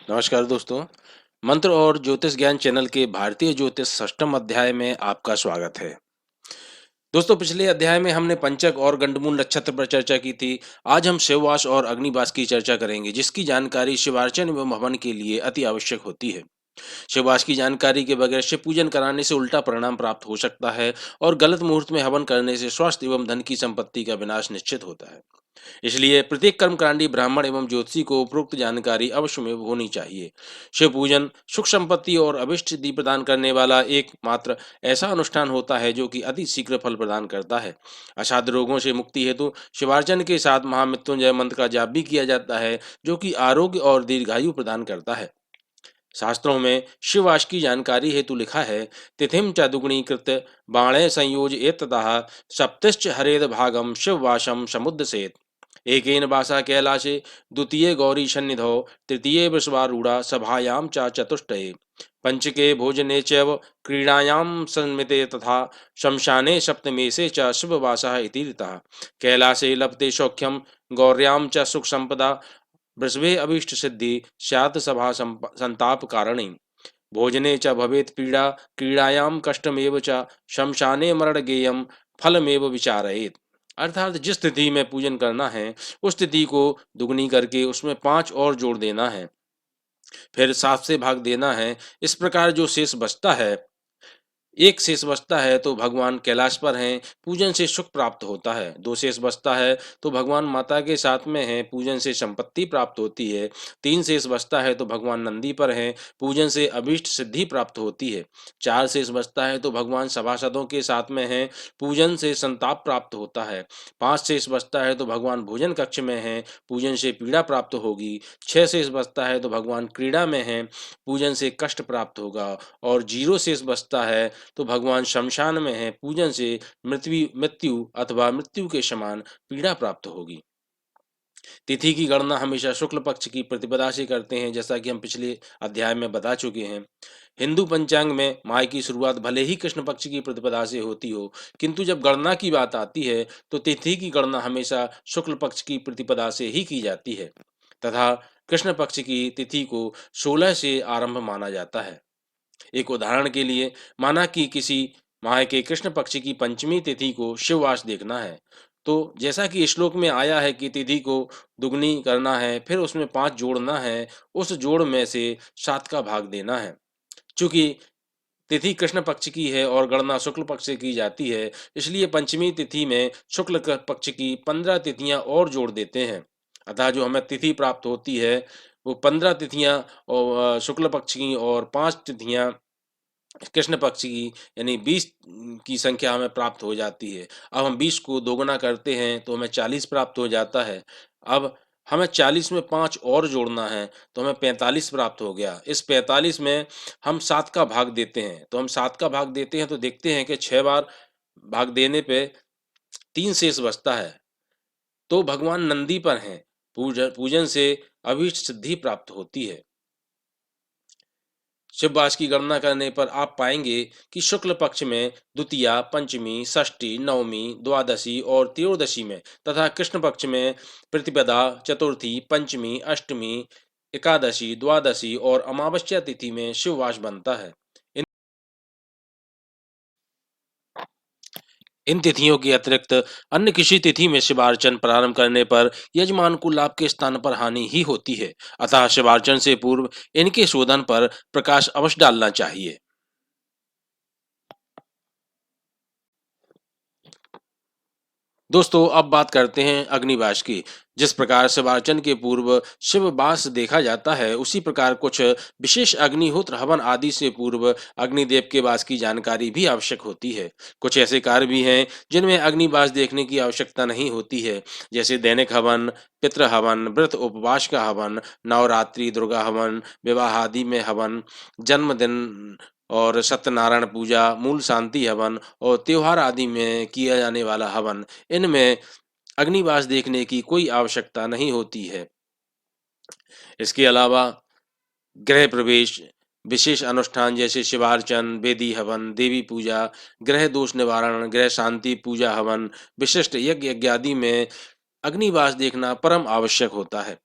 नमस्कार दोस्तों। मंत्र और ज्योतिष ज्ञान चैनल के भारतीय ज्योतिष षष्ठम अध्याय में आपका स्वागत है। दोस्तों, पिछले अध्याय में हमने पंचक और गंडमूल नक्षत्र पर चर्चा की थी। आज हम शिववास और अग्निवास की चर्चा करेंगे, जिसकी जानकारी शिवार्चन एवं हवन के लिए अति आवश्यक होती है। शिववास की जानकारी के बगैर शिव पूजन कराने से उल्टा परिणाम प्राप्त हो सकता है और गलत मुहूर्त में हवन करने से स्वास्थ्य एवं धन की संपत्ति का विनाश निश्चित होता है। इसलिए प्रत्येक कर्मकांडी ब्राह्मण एवं ज्योतिषी को उपरोक्त जानकारी अवश्य में होनी चाहिए। शिव पूजन सुख संपत्ति और अभिष्ट सिद्धि प्रदान करने वाला एकमात्र ऐसा अनुष्ठान होता है जो कि अति शीघ्र फल प्रदान करता है। असाध्य रोगों से मुक्ति हेतु शिवार्चन के साथ महामृत्युंजय मंत्र का जाप भी किया जाता है, जो कि आरोग्य और दीर्घायु प्रदान करता है। शास्त्रों में शिववास की जानकारी हेतु लिखा है, तिथिम च दुगुणीकृत बाणे संयोज एततः सप्तश्च हरेद भागम शिववासम समुद्रसेत। एकेन वासा कैलाशे द्वितीय गौरी सन्निधौ तृतीय वृषभारूढ़ा सभायां च चतुष्टये पंचके भोजने चैव क्रीडायां संमिते तथा शमशाने सप्तमेशे च शिववासः इति ऋतः। कैलासे लभते सौख्यम गौर्यां च सुख संपदा वृषभे अभीष्ट सिद्धि स्यात् सभा संताप कारणि। भोजने च भवेत् पीड़ा क्रीडायां कष्टमेव च शमशाने मरण गेयम फलमेव विचारयेत्। अर्थात जिस तिथि में पूजन करना है उस तिथि को दुगनी करके उसमें 5 और जोड़ देना है, फिर 7 से भाग देना है। इस प्रकार जो शेष बचता है, एक शेष बचता है तो भगवान कैलाश पर हैं, पूजन से सुख प्राप्त होता है। 2 शेष बचता है तो भगवान माता के साथ में हैं, पूजन से संपत्ति प्राप्त होती है। 3 शेष बचता है तो भगवान नंदी पर हैं, पूजन से अभीष्ट सिद्धि प्राप्त होती है। 4 शेष बचता है तो भगवान सभासदों के साथ में हैं, पूजन से संताप प्राप्त होता है। 5 शेष बचता है तो भगवान भोजन कक्ष में हैं, पूजन से पीड़ा प्राप्त होगी। 6 शेष बचता है तो भगवान क्रीड़ा में हैं, पूजन से कष्ट प्राप्त होगा। और 0 शेष बचता है तो भगवान शमशान में है, पूजन से मृत्यु मृत्यु अथवा मृत्यु के समान पीड़ा प्राप्त होगी। तिथि की गणना हमेशा शुक्ल पक्ष की प्रतिपदा से करते हैं, जैसा कि हम पिछले अध्याय में बता चुके हैं। हिंदू पंचांग में माह की शुरुआत भले ही कृष्ण पक्ष की प्रतिपदा से होती हो, किंतु जब गणना की बात आती है तो तिथि की गणना हमेशा शुक्ल पक्ष की प्रतिपदा से ही की जाती है तथा कृष्ण पक्ष की तिथि को 16 से आरंभ माना जाता है। एक उदाहरण के लिए, माना कि किसी माह के कृष्ण पक्ष की पंचमी तिथि को शिववास देखना है, तो जैसा कि श्लोक में आया है कि तिथि को दुगनी करना है, फिर उसमें 5 जोड़ना है, उस जोड़ में से 7 का भाग देना है। चूंकि तिथि कृष्ण पक्ष की है और गणना शुक्ल पक्ष से की जाती है, इसलिए पंचमी तिथि में शुक्ल पक्ष की 15 तिथियां और जोड़ देते हैं। अतः जो हमें तिथि प्राप्त होती है वो 15 तिथियां और शुक्ल पक्ष की और 5 तिथियां कृष्ण पक्ष की, यानी 20 की संख्या हमें प्राप्त हो जाती है। अब हम 20 को दोगुना करते हैं तो हमें 40 प्राप्त हो जाता है। अब हमें 40 में 5 और जोड़ना है तो हमें 45 प्राप्त हो गया। इस 45 में हम 7 का भाग देते हैं, तो हम 7 का भाग देते हैं तो देखते हैं कि 6 बार भाग देने पे 3 शेष बचता है। तो भगवान नंदी पर हैं, पूजन से अभीष्ट सिद्धि प्राप्त होती है। शिववास की गणना करने पर आप पाएंगे कि शुक्ल पक्ष में द्वितीया, पंचमी, षष्ठी, नवमी, द्वादशी और त्रयोदशी में तथा कृष्ण पक्ष में प्रतिपदा, चतुर्थी, पंचमी, अष्टमी, एकादशी, द्वादशी और अमावस्या तिथि में शिववास बनता है। इन तिथियों के अतिरिक्त अन्य किसी तिथि में शिवार्चन प्रारंभ करने पर यजमान को लाभ के स्थान पर हानि ही होती है। अतः शिवार्चन से पूर्व इनके शोधन पर प्रकाश अवश्य डालना चाहिए। दोस्तों, अब बात करते हैं अग्निवास की। जिस प्रकार शिवार्चन के पूर्व शिववास देखा जाता है, उसी प्रकार कुछ विशेष अग्निहोत्र हवन आदि से पूर्व अग्निदेव के वास की जानकारी भी आवश्यक होती है। कुछ ऐसे कार्य भी हैं जिनमें अग्निवास देखने की आवश्यकता नहीं होती है, जैसे दैनिक हवन, पितृ हवन, व्रत उपवास का हवन, नवरात्रि, दुर्गा हवन, विवाह आदि में हवन, जन्मदिन और सत्यनारायण पूजा, मूल शांति हवन और त्योहार आदि में किया जाने वाला हवन। इनमें अग्निवास देखने की कोई आवश्यकता नहीं होती है। इसके अलावा गृह प्रवेश, विशेष अनुष्ठान जैसे शिवार्चन, वेदी हवन, देवी पूजा, ग्रह दोष निवारण, गृह शांति पूजा हवन, विशिष्ट यज्ञ आदि में अग्निवास देखना परम आवश्यक होता है।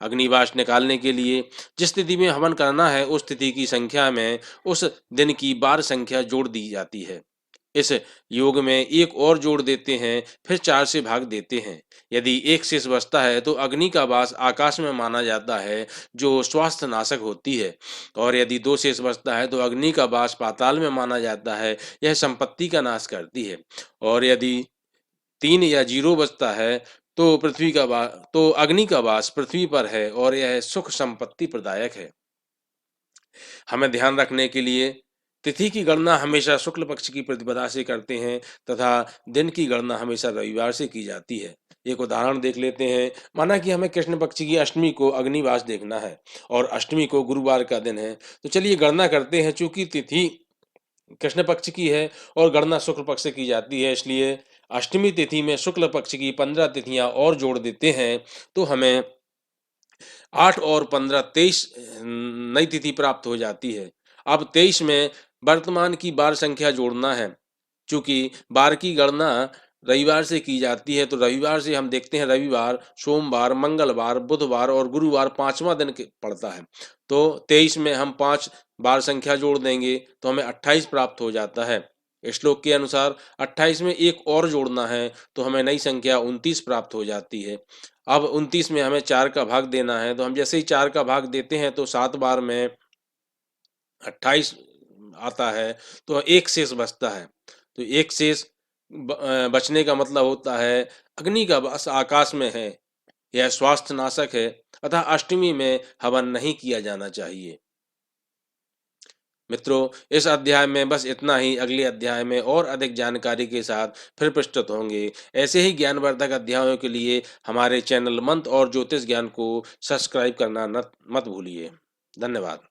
अग्निबाश निकालने के लिए जिस तिथि में हवन करना है उस तिथि की संख्या में उस दिन की बार संख्या जोड़ दी जाती है। इस योग में एक और जोड़ देते हैं, फिर 4 से भाग देते हैं। यदि एक शेष बचता है तो अग्नि का वास आकाश में माना जाता है, जो स्वास्थ्य नाशक होती है, और यदि 2 शेष बचता है तो अग्नि का वास पाताल में माना जाता है, यह संपत्ति का नाश करती है। और यदि 3 या 0 बचता है तो अग्नि का वास पृथ्वी पर है और यह सुख संपत्ति प्रदायक है। हमें ध्यान रखने के लिए तिथि की गणना हमेशा शुक्ल पक्ष की प्रतिपदा से करते हैं तथा दिन की गणना हमेशा रविवार से की जाती है। एक उदाहरण देख लेते हैं। माना कि हमें कृष्ण पक्ष की अष्टमी को अग्निवास देखना है और अष्टमी को गुरुवार का दिन है, तो चलिए गणना करते हैं। चूंकि तिथि कृष्ण पक्ष की है और गणना शुक्ल पक्ष से की जाती है, इसलिए अष्टमी तिथि में शुक्ल पक्ष की 15 तिथियां और जोड़ देते हैं, तो हमें 8 और 15 23 नई तिथि प्राप्त हो जाती है। अब 23 में वर्तमान की बार संख्या जोड़ना है। चूंकि बार की गणना रविवार से की जाती है, तो रविवार से हम देखते हैं रविवार, सोमवार, मंगलवार, बुधवार और गुरुवार 5वां दिन पड़ता है। तो 23 में हम 5 बार संख्या जोड़ देंगे तो हमें 28 प्राप्त हो जाता है। श्लोक के अनुसार 28 में एक और जोड़ना है तो हमें नई संख्या 29 प्राप्त हो जाती है। अब 29 में हमें 4 का भाग देना है, तो हम जैसे ही 4 का भाग देते हैं तो 7 बार में 28 आता है, तो एक शेष बचता है। तो एक शेष बचने का मतलब होता है अग्नि का वास आकाश में है, यह स्वास्थ्य नाशक है, अतः अष्टमी में हवन नहीं किया जाना चाहिए। मित्रों, इस अध्याय में बस इतना ही। अगले अध्याय में और अधिक जानकारी के साथ फिर प्रस्तुत होंगे। ऐसे ही ज्ञानवर्धक अध्यायों के लिए हमारे चैनल मंत्र और ज्योतिष ज्ञान को सब्सक्राइब करना मत भूलिए। धन्यवाद।